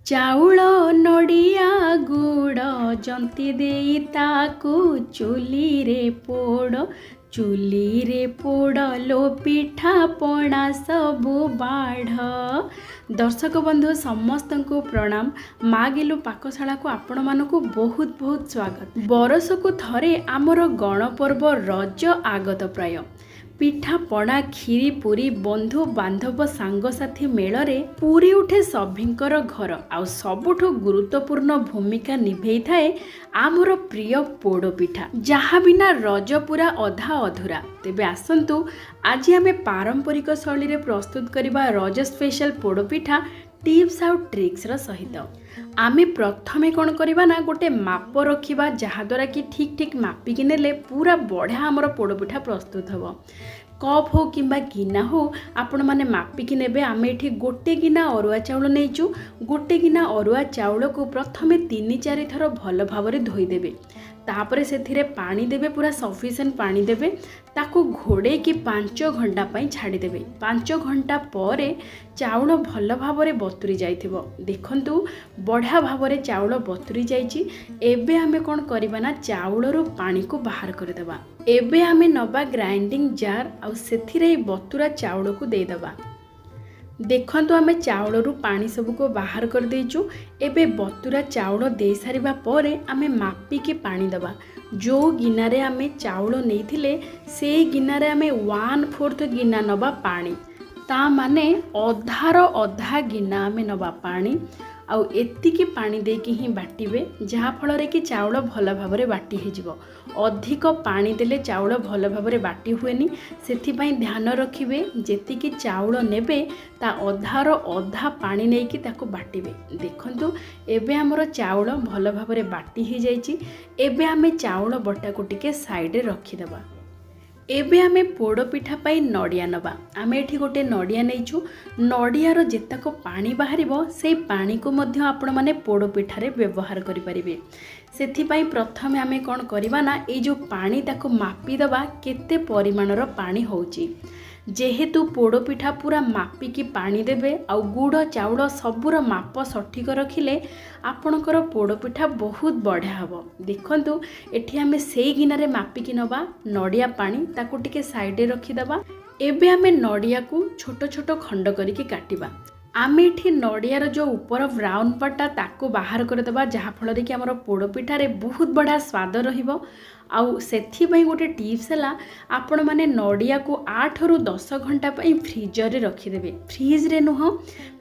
ଚାଉଳ ନଡ଼ିଆ ଗୁଡ଼ ଜନ୍ତି ଦେଇ ତାକୁ ଚୁଲିରେ ପୋଡ଼ ଲୋ ପିଠା ପଣା ସବୁ ବାଢ଼। ଦର୍ଶକ ବନ୍ଧୁ ସମସ୍ତଙ୍କୁ ପ୍ରଣାମ। ମା ଗେଲୁ ପାକଶାଳାକୁ ଆପଣମାନଙ୍କୁ ବହୁତ ବହୁତ ସ୍ୱାଗତ। ବର୍ଷକୁ ଥରେ ଆମର ଗଣପର୍ବ ରଜ ଆଗତ ପ୍ରାୟ। ପିଠା ପଣା କ୍ଷୀରି ପୁରୀ ବନ୍ଧୁ ବାନ୍ଧବ ସାଙ୍ଗସାଥୀ ମେଳରେ ପୁରୀ ଉଠେ ସଭିଙ୍କର ଘର। ଆଉ ସବୁଠୁ ଗୁରୁତ୍ୱପୂର୍ଣ୍ଣ ଭୂମିକା ନିଭେଇଥାଏ ଆମର ପ୍ରିୟ ପୋଡ଼ପିଠା, ଯାହା ବିନା ରଜ ପୁରା ଅଧା ଅଧୁରା। ତେବେ ଆସନ୍ତୁ ଆଜି ଆମେ ପାରମ୍ପରିକ ଶୈଳୀରେ ପ୍ରସ୍ତୁତ କରିବା ରଜ ସ୍ପେଶାଲ ପୋଡ଼ପିଠା टिप्स आउ ट्रिक्स सहित। आमे प्रथमे कौन करवा ना गोटे माप रखिबा, जहाद्वारा कि ठीक ठीक मापिकी नेले पूरा बढ़िया आमर पोड़पिठा प्रस्तुत हम। कप हो कि गिना हो आपण मैंने मापिकी नेबे। आमे एठी गोटे गिना अरुआ चाउल नहींचु। गोटे गिना अरुआ चाउल को प्रथमे 3-4 थर भल भाव धोईदेवे। तापरे से पानी देवे, पूरा सफिशिएंट पानी देवे। ताको घोड़े कि 5 घंटा पाई छाड़ी देवे। 5 घंटा पर चाउल भल भाव बतुरी जाइथिबो। देखंतु बढ़िया भाव चाउल बतुरी जाइछि। एबे आमे कोन करबा ना चाउलरू पानी को बाहर कर देबा। एबे आमे नबा ग्राइंडिंग जार आ सेथिरे बतुरा चाउल को दे देबा। देखंतु आमे चाउलरू पानी सबको बाहर कर देइछु। एबे बतुरा चाउल दे सारिबा परे आमे मापिकी पानी दबा। जो गिनारे आमे चाउल नैथिले से गिनारे आमे 1/4 गिना नबा पानी। ता माने अधार अधा गिना आमे नबा पानी। आउ एतिकी पानी देकी ही बाटिबे, जहा फल कि चाउल भल भाव बाटी हो। अधिक पानी देले चाउल भल भाव बाटी हुएनी। सेथिपाई ध्यान रखिबे जेतिकी चाउल नेबे ता अधार अधा पानी नेकी ताको बाटिबे। देखंतु एबे हमर चाउल भल भाव बाटी ही जाइछि। एबे आमे चाउल बटा को टिके साइड रे रखि देबा। एबे आमे पोड़पिठा पाई नड़िया नबा। आमे एठी गोटे नड़िया नैछु। नड़ियार जेतक पानी बाहरिबो से पानी को मध्य आपण माने पोड़पिठारे व्यवहार करि परिबे। सेथिपाई प्रथमे आमे कोन करबा ना ए जो पानी ताको मापी दबा केते परिमाणर पानी होउची। जेहेतु पोड़पिठा पूरा मापिकी पानी देबे आउ गुड़ चाउल सबुर माप सठिक रखिले आपणकर पोड़पिठा बहुत बढ़िया हबो। देखंतु एठी आमे सेई गिनारे मापिकी नबा नड़िया पानी ताको टिके साइड रे रखि दबा। एबे आमे नड़िया को छोट छोट खंड करिके काटिबा। आमे एठी नड़ियार जो ऊपर ब्राउन पार्टा ताको बाहर कर देबा, जहा फल रे कि हमर पोड़पिठारे बहुत बढ़िया स्वाद रहिबो। आउ सेथिपाई गोटे टिप्स है, आपण माने नड़िया को 8 ରୁ 10 घंटा पाई फ्रीजर रे रखिदेवे। फ्रिज रे नुह,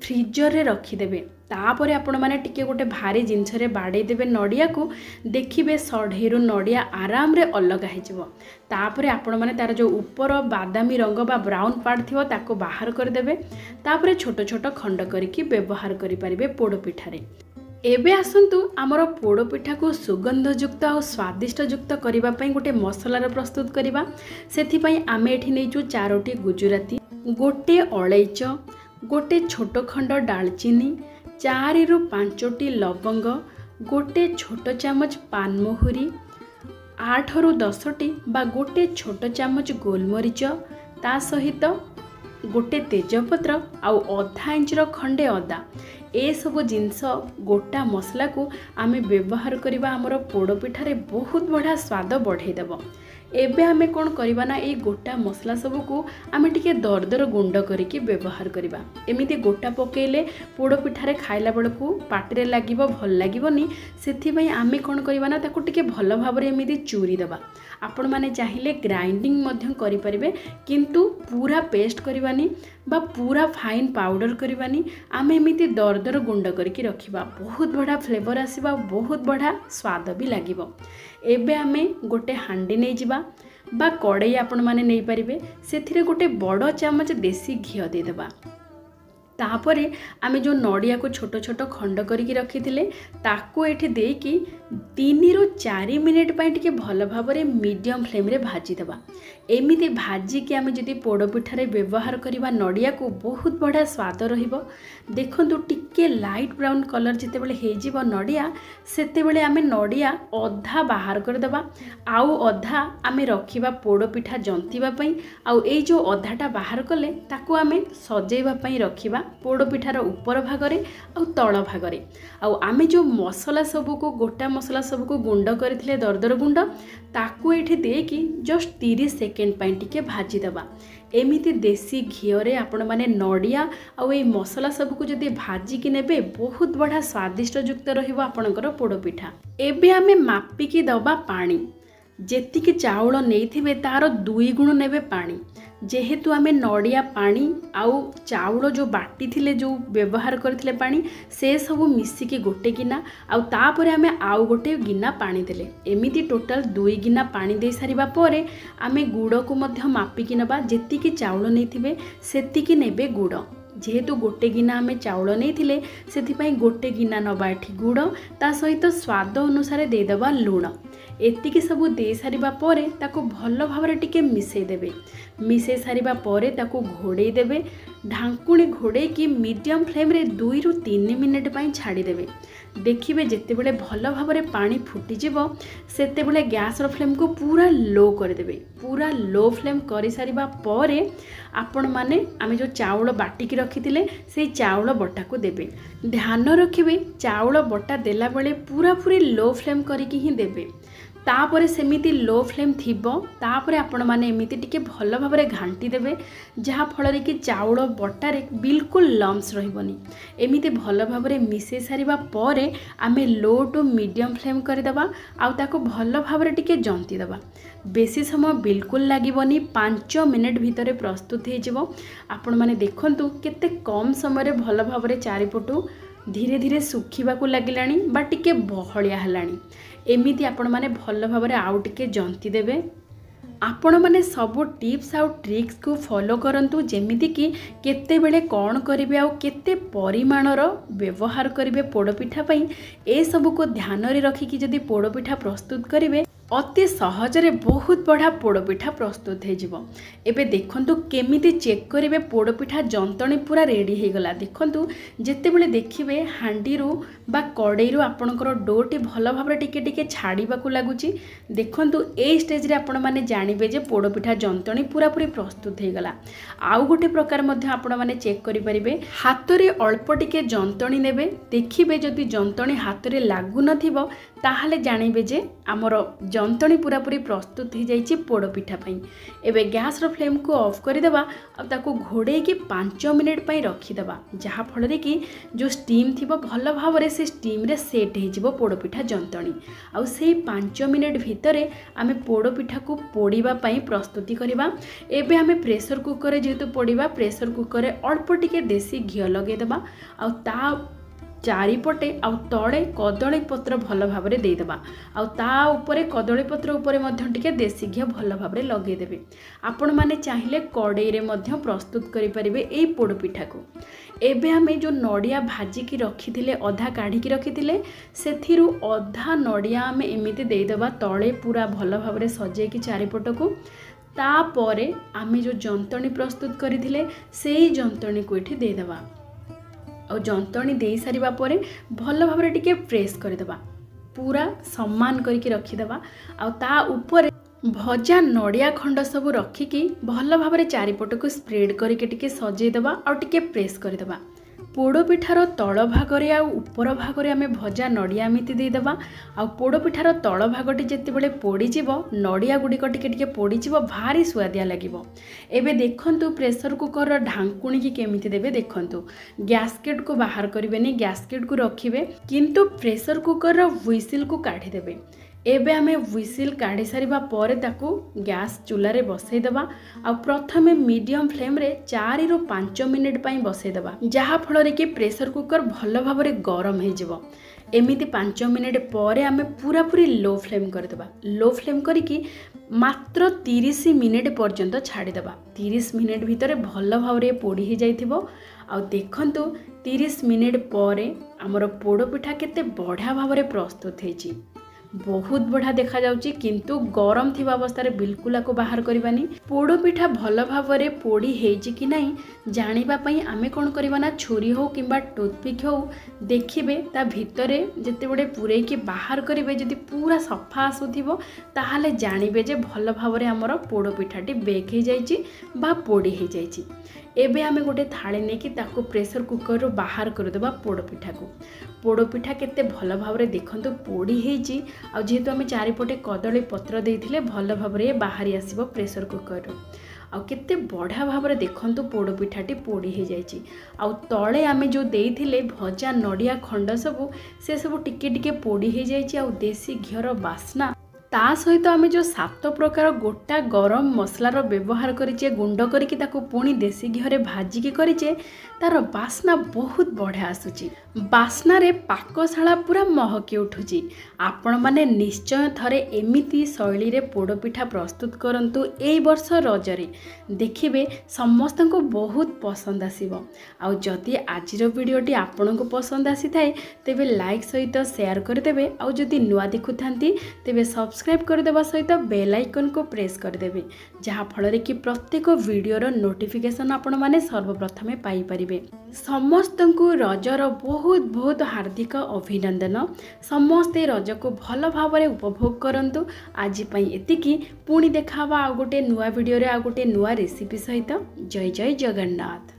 फ्रीजर रे रखिदेवे। तापरे आपण माने टिके गोटे भारी जिनस रे बाड़े देबे नड़िया को। देखिबे सढ़ेरु नड़िया आराम रे अलग हेजिवो। तापरे आपण माने तार जो ऊपर बादामी रंग बा ब्राउन पार्ट थिवो ताको बाहर कर देबे। तापरे छोट छोट खंड करिकि व्यवहार करि परिबे पोड़पिठारे। एबे आसंतु आमर पोड़पिठा को सुगंधयुक्त और स्वादिष्ट युक्त करिबा पई गोटे मसलार प्रस्तुत करिबा। सेथिपई आमे एठी नेइचु 4टी गुजराती, गोटे अलैच, गोटे छोट खंड डालचीनी, 4 ରୁ 5ଟି लवंग, गोटे छोट चामच पानमहुरी, 8 ରୁ 10ଟି बा गोटे छोट चामच गोलमरीच, ता सहित गोटे तेजपत्र आउ अधा इंचर खंडे अदा। ए सब जिनस गोटा मसला को आमे व्यवहार करिबा हमर पोड़पिठारे बहुत बढ़िया स्वाद बढ़ाई देबो। एबे आमे कोन करिबा ना ए गोटा मसला सब को आमे टिके दरदर गुंड करिके व्यवहार करिबा। एमिति गोटा पकेले पोड़पिठारे खाइला बेलकु पाटिरे लागिबो, भल लागिबोनी। सेथिपई आमे कोन करिबा ना ताको टिके भल भाबरे एमिति चूरी देबा। आपण माने चाहिए ग्राइंडिंग मध्य करि परिबे, किंतु पूरा पेस्ट करबानी बा पूरा फाइन पाउडर करबानी। आमे एमिति दरदर गुंड करके रखिबा। बहुत बढ़िया फ्लेवर आसीबा, बहुत बढ़िया स्वाद भी लागिबो। एबे आमे गोटे हांडी नै जिबा बा कड़ाई आपण माने नै परिबे। सेथिरे गोटे बड़ चामच देसी घियो दे देबा। तापरे आमे जो नड़िया को छोट छोट खंड करके रखिथिले ताको एठी देकी 3 ରୁ 4 मिनिट पाई टिके भल भाबरे मीडियम फ्लेम रे भाजी देबा। एमिति भाजी कि आमे जदि पोड़पिठारे व्यवहार करिबा नड़िया को बहुत बढ़िया स्वाद रहिबो। देखंतु टिके लाइट ब्राउन कलर जितेबेले हे जिवो नड़िया, सेतेबेले आमे नड़िया अधा बाहर कर देबा। आउ अधा आमे रखिबा पोड़पिठा जंतीबा पई। आउ ए जो अधाटा बाहर कले ताको आमे सजेइबा पई रखिबा। पोड़पिठार ऊपर भागरे आउ तल भागरे आमे जो मसला सबू को गोटा मसला सबू को गुंड करथिले दरदर गुंड ताकू एठी देकी जस्ट 30 सेकेंड पाई टिके भाजी दबा। एमिति देसी घीरे आपण माने नड़िया आउ ए मसला सबू को जदि भाजिकी नेबे बहुत बढ़िया स्वादिष्ट युक्त रहिबो आपणकर पोड़पिठा। एबे आमे मापिकी दबा पानी जेतिकी चाउल नैथिबे तार 2 गुण नेबे पानी। जेहेतु आमे नड़िया पानी आउ चाउल जो बाटी थिले जो व्यवहार करथिले पानी से सबू मिसिकी गोटे गिना आउ तापरे आमे आउ गोटे गिना पानी देले। एमिति टोटाल 2 गिना पानी दे सारिबा परे आमे गुड़ को मध्य मापिकी नबा। जेतिकी चाउल नैथिबे सेतिकी नेबे गुड़। जेहेतु गोटे गिना आमे चाउल नैथिले सेथिपई गोटे गिना नबा एठी गुड़ ता सहित स्वाद अनुसार देदेबा लूण। एतिकी सबू दे सारिबा परे ताको भल भावरे टिके मिसई देबे। मिसई सारिबा परे ताको घोड़े देबे। ढांकुणी घोड़े की मीडियम फ्लेम रे 2 रु 3 मिनिट पई छाड़ी देबे। देखिबे जेते बेले भल भावरे पानी फुटी जिवो सेते बेले गैस रो फ्लेम को पूरा लो कर देबे। पूरा लो फ्लेम करि सारिबा परे आपण माने आमे जो चाउल बाटी की रखिथिले से चाउल बटा को देबे। ध्यान रखिबे चाउल बटा देला बेले पूरा पूरी लो फ्लेम करिकी ही देबे। तापरे सेमिति लो फ्लेम थिबो तापरे आपण माने एमिति टिके भल भावरे घांटी देबे जहा फଳରେ कि चाउल बटारे बिल्कुल लम्स रहिबनी। एमिति भल भावरे मिसै सारिबा परे आमे लो टू मीडियम फ्लेम करदेबा आउ ताको भल भावरे टिके जंती देबा। बेसी समय बिल्कुल लागबनी 5 मिनिट भितरे प्रस्तुत हो जिवो। आपण माने देखंतु केते कम समय रे भल भावरे चारिपटू धीरे धीरे सुखिबाकू लागिलानी बा टिके बहलिया हलानी। एमिति आपण माने भल भावरे आउ टिके जंती देबे। आपण माने सब टिप्स आउ ट्रिक्स को फॉलो करंतु जेमिति कि केते बेले कौन करिवे आउ केते परिमाणर व्यवहार करिवे पोड़पिठा पई ए सब को ध्यान रे रखी कि जदि पोड़पिठा प्रस्तुत करिवे अति सहजरे बहुत बढ़िया पोड़पिठा प्रस्तुत हो जिवो। एबे देखंतु केमिति चेक करिवे पोड़पिठा जंतणी पूरा रेडी हो गला। देखंतु जेते बेले देखिबे हांडी रु बा कड़ई रु आपनकर डोटी भल भाबरे टिके टिके छाड़ीबाकू लागुची। देखंतु ए स्टेज रे आपण माने जानिबे जे पोड़पिठा जंतणी पूरा पूरी प्रस्तुत हो गला। आउ गोटे प्रकार मध्ये आपण माने चेक करि परिबे हाथ रे अल्प टिके जंतणी नेबे। देखिबे जदि जंतणी हाथ रे लागु नथिबो ताहाले जानिबे जे हमर जंतणी पूरा पूरी प्रस्तुत हो जाइए पोड़पिठा पई। एबे गैस रो फ्लेम को ऑफ कर देबा और ताको घोड़े की 5 मिनिट पई रखिदेबा जहाँ फल कि जो स्टीम थिबो भल भावरे से स्टीम रे सेट हो जिवो पोड़पिठा जंतणी। आउ से 5 मिनिट भितरे आमे पोड़पिठा को पोड़ीबा पई प्रस्तुति करिबा। एबे आमे प्रेशर कुकर जेहेतु पोड़ीबा प्रेशर कुकर अल्प टिके देसी घी लगे देबा आउ ता चारिपटे आउ तले कदली पत्र भल भावरे देदेबा आउ ता उपरे कदली पत्र उपरे मध्य टिके देसी घी भल भावरे लगे देबे। आपण माने चाहिए कड़ई रे मध्य प्रस्तुत करि परिबे एई पोड़पिठा को। एबे हमें जो नड़िया भाजिकी रखिथिले अधा काढ़िकी रखिथिले सेथिरु अधा नड़िया आमे एमिति देदेबा तले पूरा भल भावरे सजेकी चारिपट को। तापरे आमे जो जंतणी प्रस्तुत करिथिले सेई जंतणी को एठी देदेबा और जंतणी दे सारिबा परे भल भावरे टिके प्रेस करदेबा पूरा सम्मान करके रखिदेबा आ ता ऊपर भजा नड़िया खंड सब रखिकी भल भावरे चारिपट को स्प्रेड करके टिके सजेदेबा और टिके प्रेस करदेबा। पोड़पिठार तल भागरे आ ऊपर भागरे आमे भजा नड़िया एमिति देदेबा आ पोड़पिठार तल भागटी जेतेबेले पोड़ीजिवो नड़िया गुड़िक टिके टिके पोड़ीजिवो भारी सुआदिया लागिवो। एबे देखंतु प्रेशर कुकर ढांकुणी की केमिति देबे देखंतु गैसकेट को बाहर करिवेनी गैसकेट को रखिबे किंतु प्रेशर कुकर व्हिसिल को काढी देबे। एबे आमे व्हिसिल काढ़ी सारिबा परे ताकू गैस चूल्हा बसई देबा आ प्रथमे मीडियम फ्लेम रे 4 रु 5 मिनिट पई बसई देबा जहा फल कि प्रेशर कुकर भल भावरे गरम हो जिवो। एमिति 5 मिनिट परे आमे पूरा पूरी लो फ्लेम कर देबा। लो फ्लेम करिकी मात्र 30 मिनिट पर्यंत छाड़ी देबा। 30 मिनिट भितरे भल भावरे पोड़ी हो जाइथिबो आ देखंतु 30 मिनिट परे हमर पोड़पिठा केते बढ़िया भावरे प्रस्तुत हेची। बहुत बढ़िया देखा जाउची किंतु गरम थिबा अवस्था बिल्कुल को बाहर करबानी। पोड़पिठा भल भावरे पोड़ी हेची कि नहीं जानिबा पई आमे कोन करबा ना छुरी हो किंबा टूथपिक हो देखिबे ता भितरे जते बडे पुरै के बाहर करिवे जदि पूरा सफा आसुथिबो ताहाले जानिबे जे भल भावरे हमर पोड़पिठाटी बेक हे जाइची बा पोड़ी हे जाइची। एबे आमे गोटे थाली नेकी ताको प्रेशर कुकर रो बाहर करदेबा पोड़पिठा को। पोड़पिठा केते भल भाव देखंतु पोड़ी हेजी आ जेहेतु आमे चारिपटे कदली पत्र देइथिले भल भाव बाहरी आसीबो प्रेशर कुकर रो। आ केते बढ़िया भाव देखंतु पोड़पिठाटी पोड़ी हे जाइछि। आ तळे आमे जो देइथिले भजा नडिया खंड सबु से सबु टिके टिके पोड़ी हे जाइछि। आ देसी घियर बास्ना ता सहित आमे जो 7 प्रकार गोटा गरम मसलार व्यवहार करिचे गुंड करिके ताको पुणी देसी घिरे भाजिके करिचे तार बास्ना बहुत बढ़िया आसुची। बास्ना रे पाकशाला पूरा महकी उठुची। आपण माने निश्चय थरे एमिति शैली रे पोड़पिठा प्रस्तुत करंतु एई वर्ष रजरे देखिबे समस्त को बहुत पसंद आसीबो। आ जदि आजिर वीडियोटी आपण को पसंद आसी थाए तेबे लाइक सहित शेयर कर देबे। आ जदि नुआ देखुथांती तेबे सब्सक्राइब कर देबा सहित बेल आइकन को प्रेस कर देबे, जहा फल कि प्रत्येक वीडियोर नोटिफिकेशन आपण माने सर्वप्रथमे पाई परिबे। समस्त को रजर बहुत बहुत हार्दिक अभिनंदन। समस्ते रज को भल भाव उपभोग करंतु। आज पई एतिकी पुणी देखावा आ गोटे नुआ वीडियो रे आ गोटे नुआ रेसिपी सहित। जय जय जगन्नाथ।